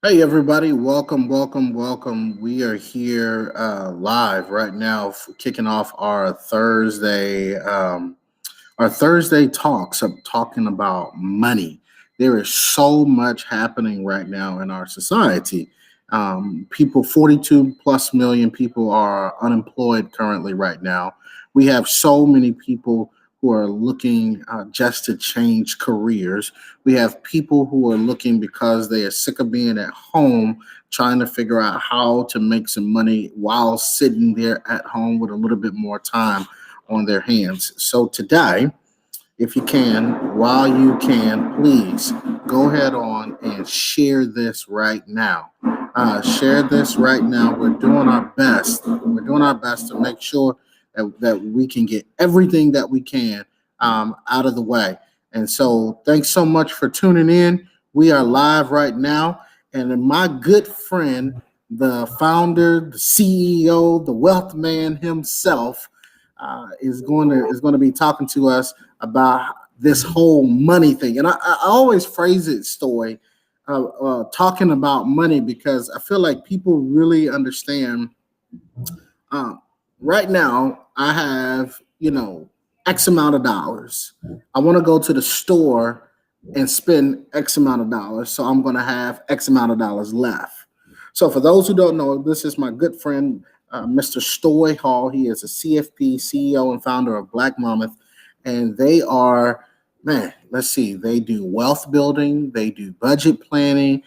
Hey everybody, welcome, welcome, welcome. We are here live right now, kicking off our Thursday talks of talking about money. There is so much happening right now in our society. People, 42 plus million people are unemployed currently right now. We have so many people who are looking just to change careers. We have people who are looking because they are sick of being at home, trying to figure out how to make some money while sitting there at home with a little bit more time on their hands. So today, if you can, while you can, please go ahead on and share this right now. Share this right now. We're doing our best. We're doing our best to make sure that we can get everything that we can out of the way. And so, thanks so much for tuning in. We are live right now. And my good friend, the founder, the CEO, the wealth man himself, is going to be talking to us about this whole money thing. And I always phrase it, Stoy, talking about money because I feel like people really understand. Um, right now, I have, X amount of dollars. I want to go to the store and spend X amount of dollars. So I'm going to have X amount of dollars left. So for those who don't know, this is my good friend, Mr. Stoy Hall. He is a CFP, CEO, and founder of Black Mammoth. And they are, man, let's see, they do wealth building, they do budget planning,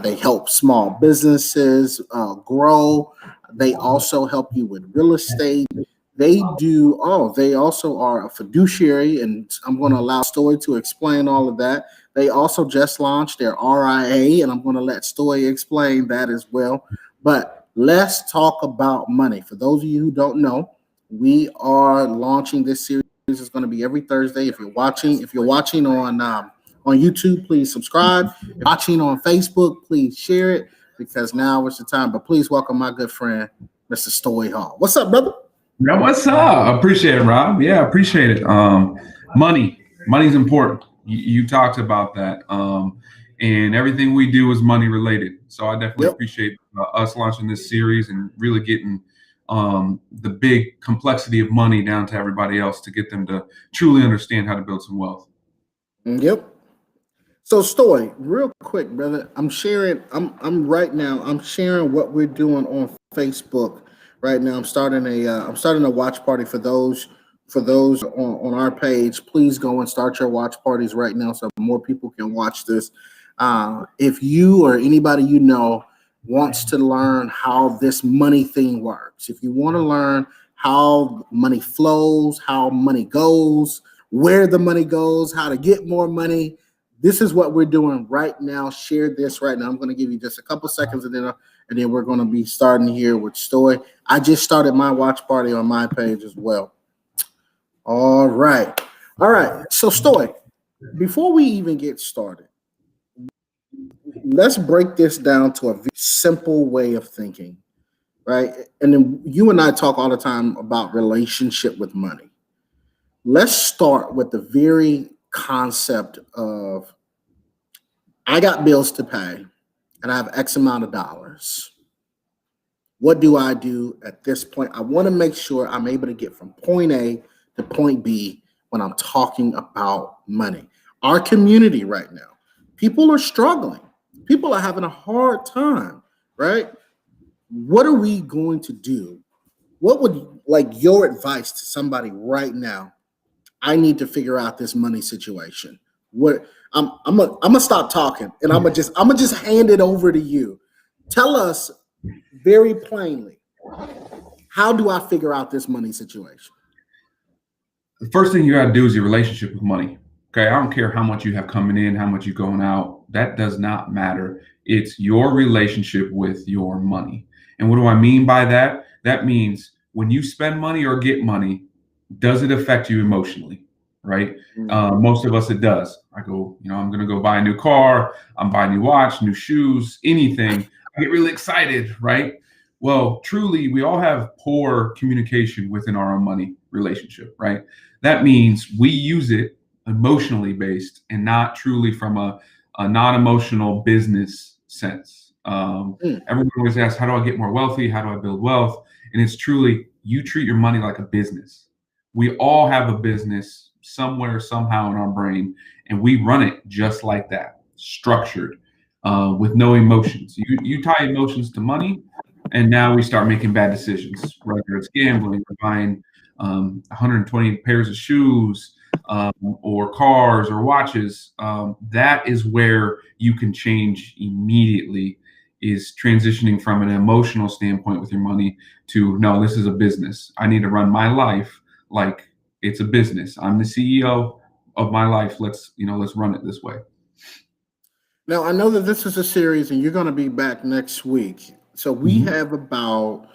they help small businesses grow. They also help you with real estate. They also are a fiduciary, and I'm going to allow Story to explain all of that. They also just launched their RIA, and I'm going to let Story explain that as well. But let's talk about money. For those of you who don't know, we are launching this series. It's going to be every Thursday. If you're watching on YouTube, please subscribe. If you're watching on Facebook, please share it because now is the time. But please welcome my good friend, Mr. Story Hall. What's up, brother? Yeah, what's up? Appreciate it, Rob. Yeah, appreciate it. Money's important. You talked about that. And everything we do is money related. So I definitely Yep. appreciate us launching this series and really getting the big complexity of money down to everybody else to get them to truly understand how to build some wealth. Yep. So Story, real quick, brother. I'm sharing. I'm right now. I'm sharing what we're doing on Facebook right now. I'm starting a watch party for those on our page. Please go and start your watch parties right now so more people can watch this. If you or anybody you know wants to learn how this money thing works, if you want to learn how money flows, how money goes, where the money goes, how to get more money, this is what we're doing right now. Share this right now. I'm going to give you just a couple seconds, and then we're going to be starting here with Story. I just started my watch party on my page as well. All right, all right. So Story, before we even get started, let's break this down to a very simple way of thinking, right? And then you and I talk all the time about relationship with money. Let's start with the very concept of I got bills to pay and I have X amount of dollars. What do I do at this point? I want to make sure I'm able to get from point A to point B when I'm talking about money. Our community right now, people are struggling. People are having a hard time, right? What are we going to do? What would like your advice to somebody right now? I need to figure out this money situation. What I'm gonna stop talking and I'm gonna just hand it over to you. Tell us very plainly, how do I figure out this money situation? The first thing you got to do is your relationship with money. Okay, I don't care how much you have coming in, how much you going out. That does not matter. It's your relationship with your money. And what do I mean by that? That means when you spend money or get money, does it affect you emotionally? Right? Mhm. Most of us, it does. I go, I'm going to go buy a new car. I'm buying a new watch, new shoes, anything. I get really excited, right? Well, truly, we all have poor communication within our own money relationship, right? That means we use it emotionally based and not truly from a non-emotional business sense. Mm. Everyone always asks, how do I get more wealthy? How do I build wealth? And it's truly, you treat your money like a business. We all have a business somewhere, somehow in our brain, and we run it just like that, structured, with no emotions. You tie emotions to money, and now we start making bad decisions, whether it's gambling or buying 120 pairs of shoes, or cars or watches. That is where you can change immediately, is transitioning from an emotional standpoint with your money to, no, this is a business. I need to run my life like it's a business. I'm the CEO of my life. Let's run it this way. Now, I know that this is a series and you're going to be back next week. So we Mhm. have about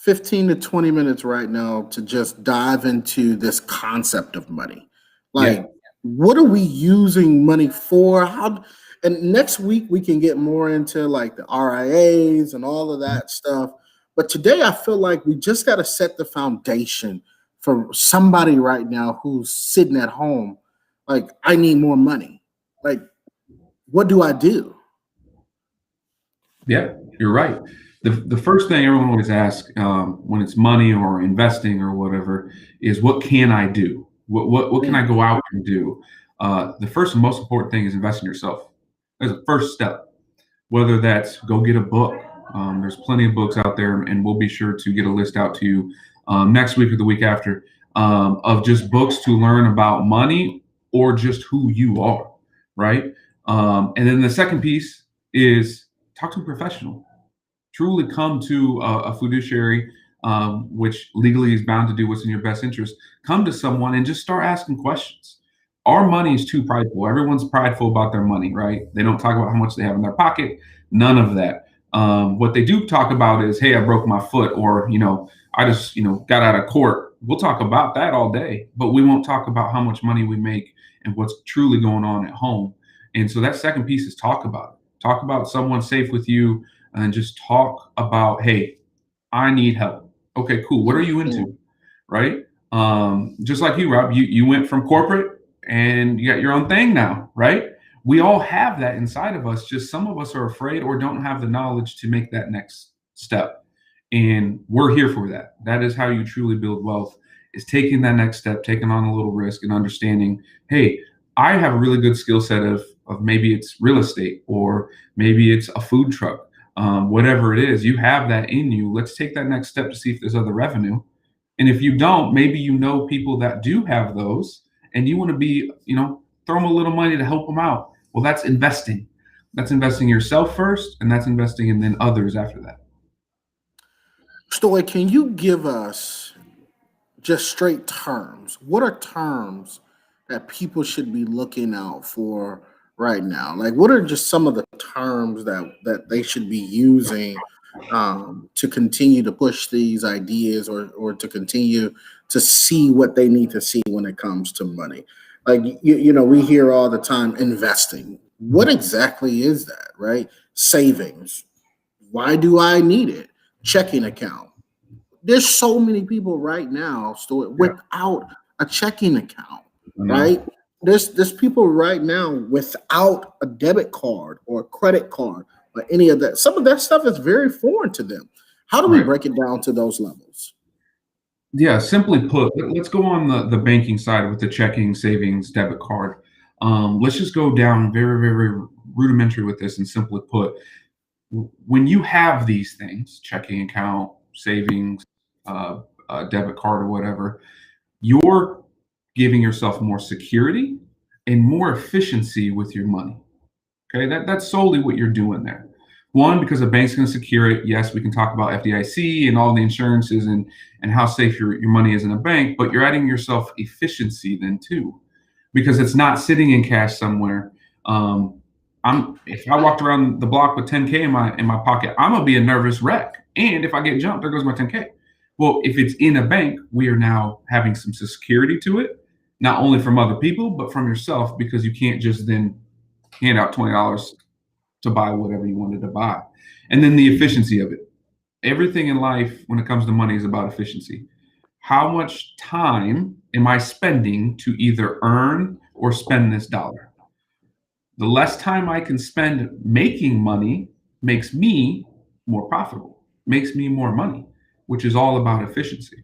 15 to 20 minutes right now to just dive into this concept of money. Yeah. Like, what are we using money for? How, and next week we can get more into like the RIAs and all of that stuff. But today I feel like we just got to set the foundation for somebody right now who's sitting at home. Like, I need more money. Like, what do I do? Yeah, you're right. The first thing everyone always asks, when it's money or investing or whatever, is what can I do? What can I Mm, go out and do? The first and most important thing is invest in yourself. That's the first step. Whether that's go get a book. There's plenty of books out there, and we'll be sure to get a list out to you next week or the week after, of just books to learn about money or just who you are, right? And then the second piece is talk to a professional. Truly come to a fiduciary, which legally is bound to do what's in your best interest. Come to someone and just start asking questions. Our money is too prideful. Everyone's prideful about their money, right? They don't talk about how much they have in their pocket. None of that. What they do talk about is, hey, I broke my foot, or I just got out of court. We'll talk about that all day, but we won't talk about how much money we make and what's truly going on at home. And so that second piece is talk about it. Talk about someone safe with you, and just talk about, hey, I need help. Okay, cool. What are you mm. into? Right? Just like you, Rob, you went from corporate and you got your own thing now, right? We all have that inside of us. Just some of us are afraid or don't have the knowledge to make that next step. And we're here for that. That is how you truly build wealth, is taking that next step, taking on a little risk and understanding, hey, I have a really good skill set of maybe it's real estate, or maybe it's a food truck, whatever it is, you have that in you. Let's take that next step to see if there's other revenue. And if you don't, maybe people that do have those, and you want to throw them a little money to help them out. Well, that's investing. That's investing yourself first, and that's investing in then others after that. Stoy, can you give us just straight terms? What are terms that people should be looking out for right now? Like, what are just some of the terms that they should be using to continue to push these ideas, or to continue to see what they need to see when it comes to money? Like, we hear all the time investing. What exactly is that, right? Savings. Why do I need it? Checking account. There's so many people right now still Yeah, without a checking account, I know. right? There's people right now without a debit card or a credit card or any of that. Some of that stuff is very foreign to them. How do we Right. break it down to those levels? Yeah, simply put, let's go on the banking side with the checking, savings, debit card. Let's just go down very, very rudimentary with this, and simply put, when you have these things, checking account, savings, debit card, or whatever, you're giving yourself more security and more efficiency with your money. Okay, that's solely what you're doing there. One, because a bank's going to secure it. Yes, we can talk about FDIC and all the insurances and how safe your money is in a bank, but you're adding yourself efficiency then too, because it's not sitting in cash somewhere. Um, if I walked around the block with 10K in my pocket, I'm gonna be a nervous wreck. And if I get jumped, there goes my 10K. Well, if it's in a bank, we are now having some security to it, not only from other people, but from yourself, because you can't just then hand out $20 to buy whatever you wanted to buy. And then the efficiency of it. Everything in life, when it comes to money, is about efficiency. How much time am I spending to either earn or spend this dollar? The less time I can spend making money makes me more profitable, makes me more money, which is all about efficiency.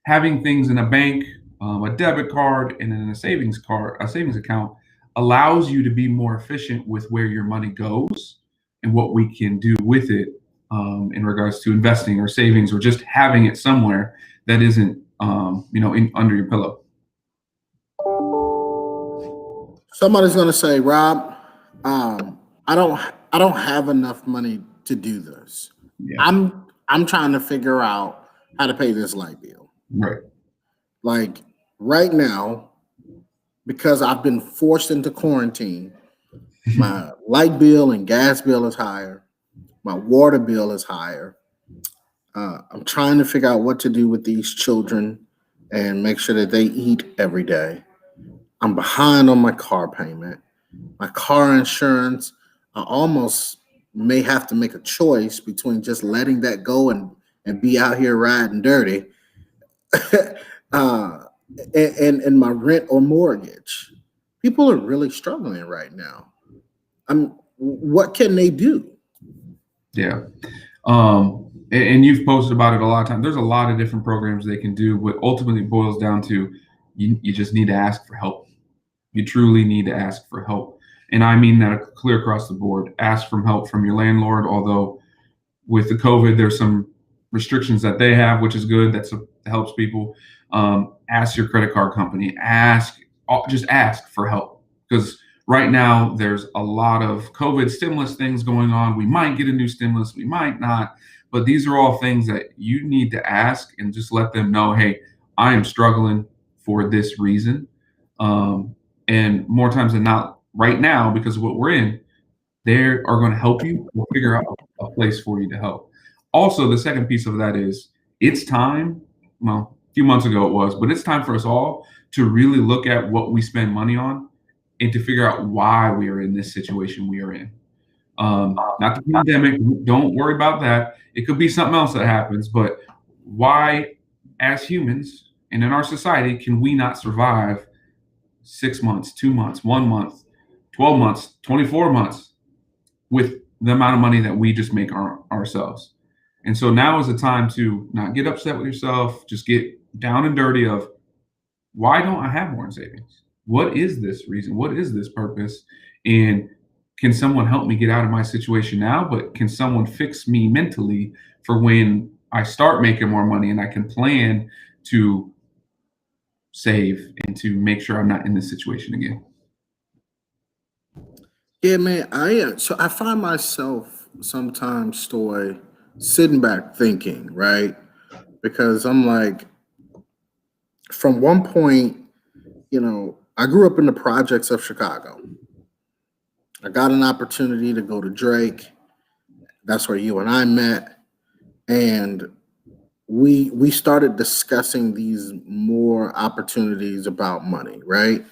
Having things in a bank, a debit card, and in a savings account allows you to be more efficient with where your money goes and what we can do with it in regards to investing or savings or just having it somewhere that isn't, under your pillow. Somebody's gonna say, Rob, I don't have enough money to do this. Yeah. I'm trying to figure out how to pay this light bill. Right. Like right now, because I've been forced into quarantine, my light bill and gas bill is higher. My water bill is higher. I'm trying to figure out what to do with these children and make sure that they eat every day. I'm behind on my car payment. My car insurance, I almost may have to make a choice between just letting that go and be out here riding dirty uh, and my rent or mortgage. People are really struggling right now. What can they do? Yeah. And you've posted about it a lot of times. There's a lot of different programs they can do, but ultimately it boils down to you just need to ask for help. You truly need to ask for help. And I mean that clear across the board. Ask for help from your landlord, although with the COVID, there's some restrictions that they have, which is good. That helps people. Ask your credit card company. Just ask for help because right now there's a lot of COVID stimulus things going on. We might get a new stimulus, we might not, but these are all things that you need to ask and just let them know, hey, I am struggling for this reason. And more times than not, right now, because of what we're in, they are going to help you. We'll figure out a place for you to help. Also, the second piece of that is it's time. Well, a few months ago it was, but it's time for us all to really look at what we spend money on and to figure out why we are in this situation we are in. Not the pandemic. Don't worry about that. It could be something else that happens, but why, as humans and in our society, can we not survive 6 months, 2 months, 1 month, 12 months, 24 months with the amount of money that we just make ourselves? And so now is the time to not get upset with yourself, just get down and dirty of why don't I have more in savings? What is this reason? What is this purpose? And can someone help me get out of my situation now? But can someone fix me mentally for when I start making more money and I can plan to save and to make sure I'm not in this situation again? Yeah, man. So I find myself sometimes, Stoy, sitting back thinking, right? Because I'm like, from one point, I grew up in the projects of Chicago. I got an opportunity to go to Drake. That's where you and I met, and we started discussing these more opportunities about money, right?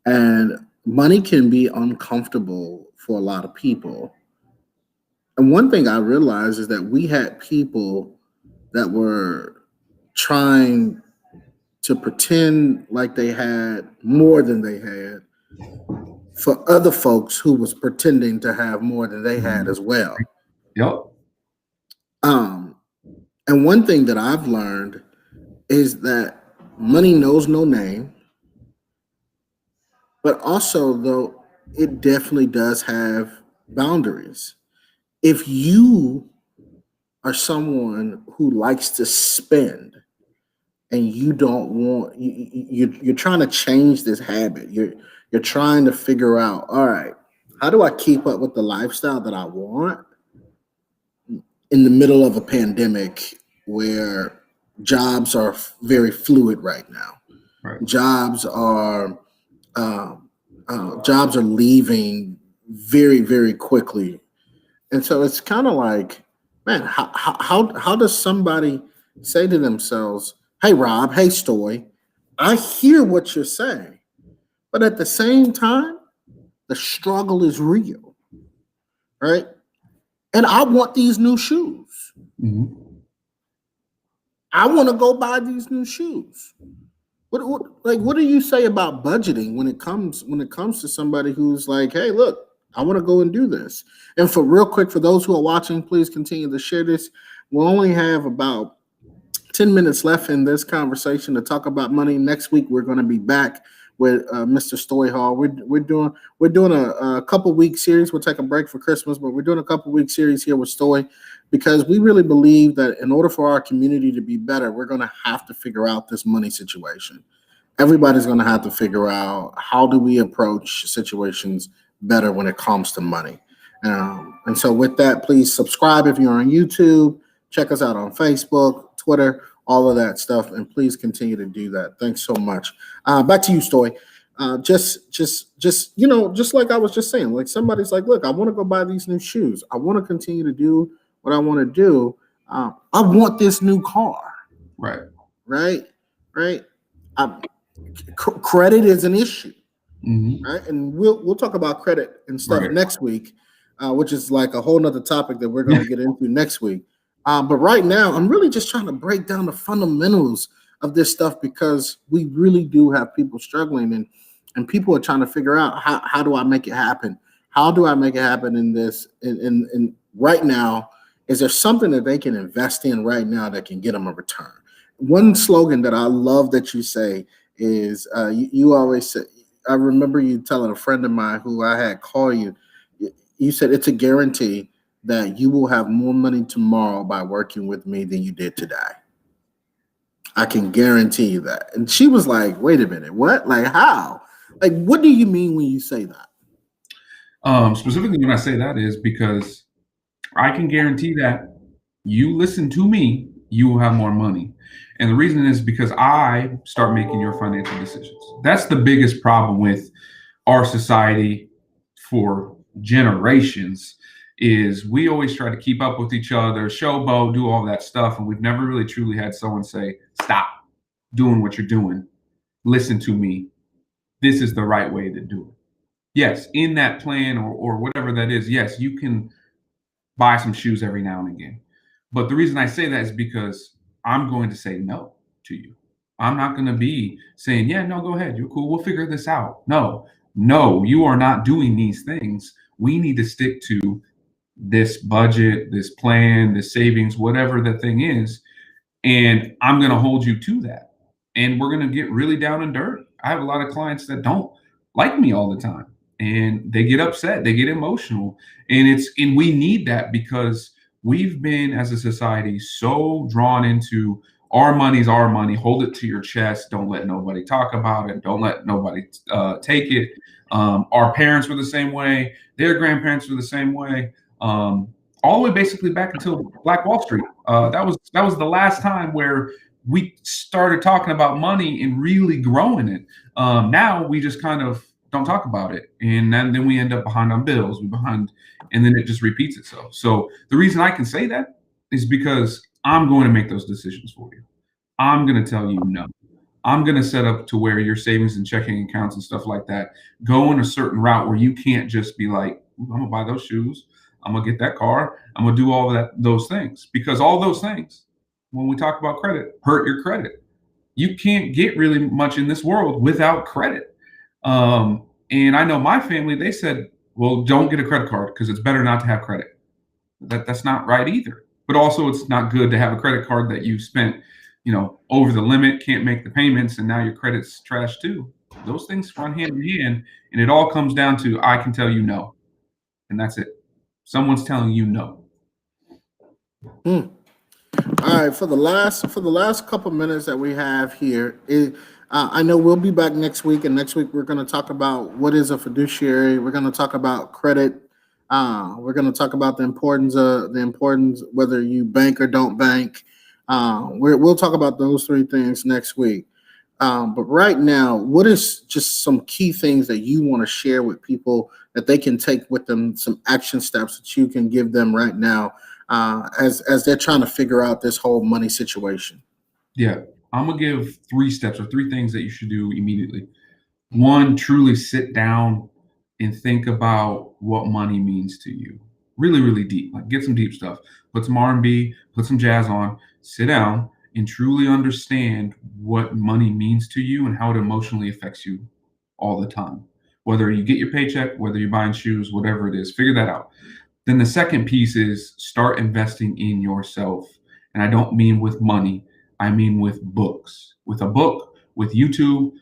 And money can be uncomfortable for a lot of people. And one thing I realized is that we had people that were trying to pretend like they had more than they had for other folks who was pretending to have more than they had as well. Yep. Um, and one thing that I've learned is that money knows no name, but also though it definitely does have boundaries. If you are someone who likes to spend and you don't want you're trying to change this habit, you're trying to figure out, all right, how do I keep up with the lifestyle that I want in the middle of a pandemic where jobs are very fluid right now. Right. Um, jobs are leaving very, very quickly, and so it's kind of like, man, how does somebody say to themselves, "Hey, Rob, hey, Stoy, I hear what you're saying, but at the same time, the struggle is real, right? And I want these new shoes. Mhm. I want to go buy these new shoes. What do you say about budgeting when it comes to somebody who's like, hey, look, I want to go and do this. And for real quick, for those who are watching, please continue to share this. We'll only have about 10 minutes left in this conversation to talk about money. Next week, we're going to be back with Mr. Stoy Hall. We're doing a couple week series. We'll take a break for Christmas, but we're doing a couple week series here with Stoy because we really believe that in order for our community to be better, we're going to have to figure out this money situation. Everybody's going to have to figure out how do we approach situations better when it comes to money. And so, with that, please subscribe if you're on YouTube. Check us out on Facebook, Twitter, all of that stuff, and please continue to do that. Thanks so much. Back to you, Stoy. Just like I was just saying, like somebody's like, look, I want to go buy these new shoes. I want to continue to do what I want to do. I want this new car. Right. Right. Right. I, Credit is an issue, right? And we'll talk about credit and stuff next week, which is like a whole nother topic that we're going to get into next week. But right now, I'm really just trying to break down the fundamentals of this stuff because we really do have people struggling and people are trying to figure out how do I make it happen? How do I make it happen in this? And right now, is there something that they can invest in right now that can get them a return? One slogan that I love that you say is you always say, I remember you telling a friend of mine who I had call you, you said it's a guarantee that you will have more money tomorrow by working with me than you did today. I can guarantee you that. And she was like, wait a minute, what? Like, how? Like, what do you mean when you say that? Specifically, when I say that is because I can guarantee that you listen to me, you will have more money. And the reason is because I start making your financial decisions. That's the biggest problem with our society for generations is we always try to keep up with each other, showboat, do all that stuff. And we've never really truly had someone say, stop doing what you're doing. Listen to me. This is the right way to do it. Yes, in that plan or whatever that is, yes, you can buy some shoes every now and again. But the reason I say that is because I'm going to say no to you. I'm not going to be saying, yeah, no, go ahead. You're cool. We'll figure this out. No, you are not doing these things. We need to stick to this budget, this plan, this savings, whatever the thing is. And I'm going to hold you to that. And we're going to get really down and dirty. I have a lot of clients that don't like me all the time and they get upset, they get emotional. And we need that because we've been as a society so drawn into our money's our money, hold it to your chest, don't let nobody talk about it, don't let nobody take it. Our parents were the same way, their grandparents were the same way, all the way basically back until Black Wall Street. That was the last time where we started talking about money and really growing it. Now we just kind of don't talk about it, and then we end up behind on bills. We behind, and then it just repeats itself. So the reason I can say that is because I'm going to make those decisions for you. I'm going to tell you no. I'm going to set up to where your savings and checking accounts and stuff like that go in a certain route where you can't just be like, I'm gonna buy those shoes, I'm gonna get that car, I'm gonna do all of those things, because all those things, when we talk about credit, hurt your credit. You can't get really much in this world without credit. And I know my family, they said, well, don't get a credit card because it's better not to have credit. That's not right either. But also it's not good to have a credit card that you spent, over the limit, can't make the payments, and now your credit's trash too. Those things run hand in hand, and it all comes down to I can tell you no. And that's it. Someone's telling you no. All right, for the last couple minutes that we have here, I know we'll be back next week, and next week we're going to talk about what is a fiduciary. We're going to talk about credit. We're going to talk about the importance whether you bank or don't bank. We'll talk about those three things next week. But right now, what is just some key things that you want to share with people that they can take with them, some action steps that you can give them right now as they're trying to figure out this whole money situation? Yeah, I'm going to give 3 steps or 3 things that you should do immediately. One, truly sit down and think about what money means to you. Really, really deep. Like get some deep stuff. Put some R&B, put some jazz on, sit down and truly understand what money means to you and how it emotionally affects you all the time. Whether you get your paycheck, whether you're buying shoes, whatever it is, figure that out. Then the second piece is start investing in yourself. And I don't mean with money, I mean with books, with a book, with YouTube,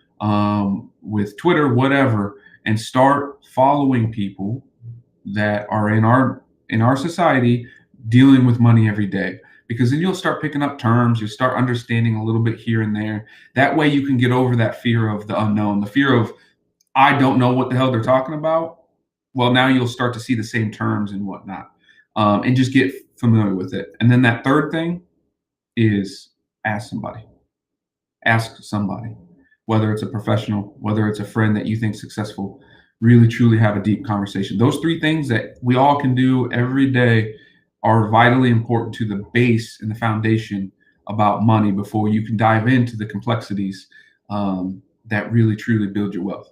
with Twitter, whatever, and start following people that are in our society dealing with money every day, because then you'll start picking up terms, you start understanding a little bit here and there. That way you can get over that fear of the unknown, the fear of I don't know what the hell they're talking about. Well, now you'll start to see the same terms and whatnot, and just get familiar with it. And then that third thing is ask somebody. Ask somebody, whether it's a professional, whether it's a friend that you think successful. Really, truly have a deep conversation. Those three things that we all can do every day are vitally important to the base and the foundation about money before you can dive into the complexities that really, truly build your wealth.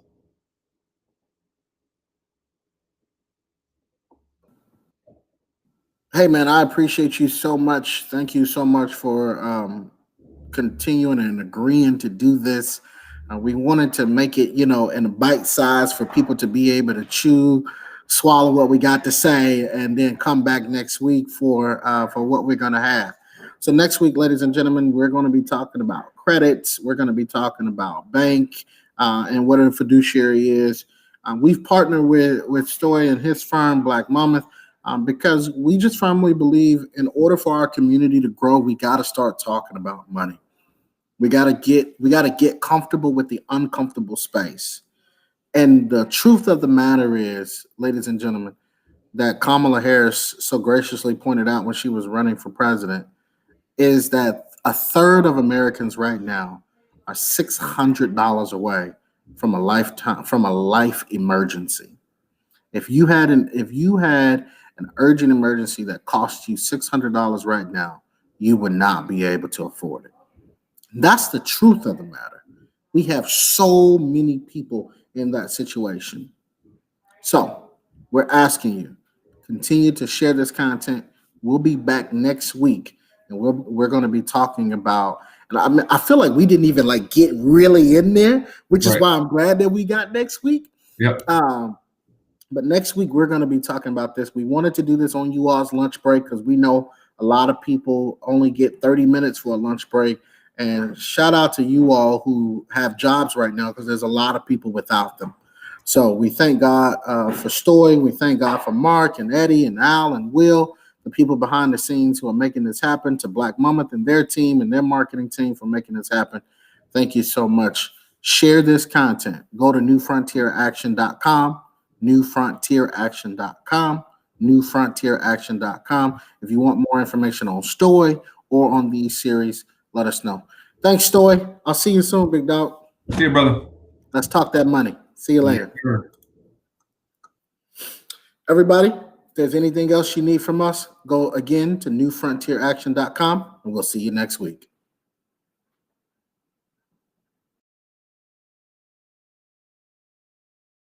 Hey, man, I appreciate you so much. Thank you so much for continuing and agreeing to do this. We wanted to make it, in a bite size for people to be able to chew, swallow what we got to say, and then come back next week for what we're going to have. So next week, ladies and gentlemen, we're going to be talking about credits. We're going to be talking about bank and what a fiduciary is. We've partnered with Stoy and his firm, Black Mammoth, because we just firmly believe in order for our community to grow, we got to start talking about money. We got to get comfortable with the uncomfortable space. And the truth of the matter is, ladies and gentlemen, that Kamala Harris so graciously pointed out when she was running for president, is that a third of Americans right now are $600 away from a life emergency. If you had an urgent emergency that cost you $600 right now, you would not be able to afford it. That's the truth of the matter. We have so many people in that situation. So we're asking you, continue to share this content. We'll be back next week, and we're going to be talking about. And I feel like we didn't even get really in there, which is Right. why I'm glad that we got next week. Yep. But next week we're going to be talking about this. We wanted to do this on you all's lunch break because we know a lot of people only get 30 minutes for a lunch break. And shout out to you all who have jobs right now, because there's a lot of people without them. So we thank God for Stoy. We thank God for Mark and Eddie and Al and Will, the people behind the scenes who are making this happen, to Black Mammoth and their team and their marketing team for making this happen. Thank you so much. Share this content. Go to newfrontieraction.com, newfrontieraction.com, newfrontieraction.com. If you want more information on Stoy or on these series, let us know. Thanks, Stoy. I'll see you soon, big dog. See you, brother. Let's talk that money. See you later. Yeah, sure. Everybody, if there's anything else you need from us, go again to newfrontieraction.com, and we'll see you next week.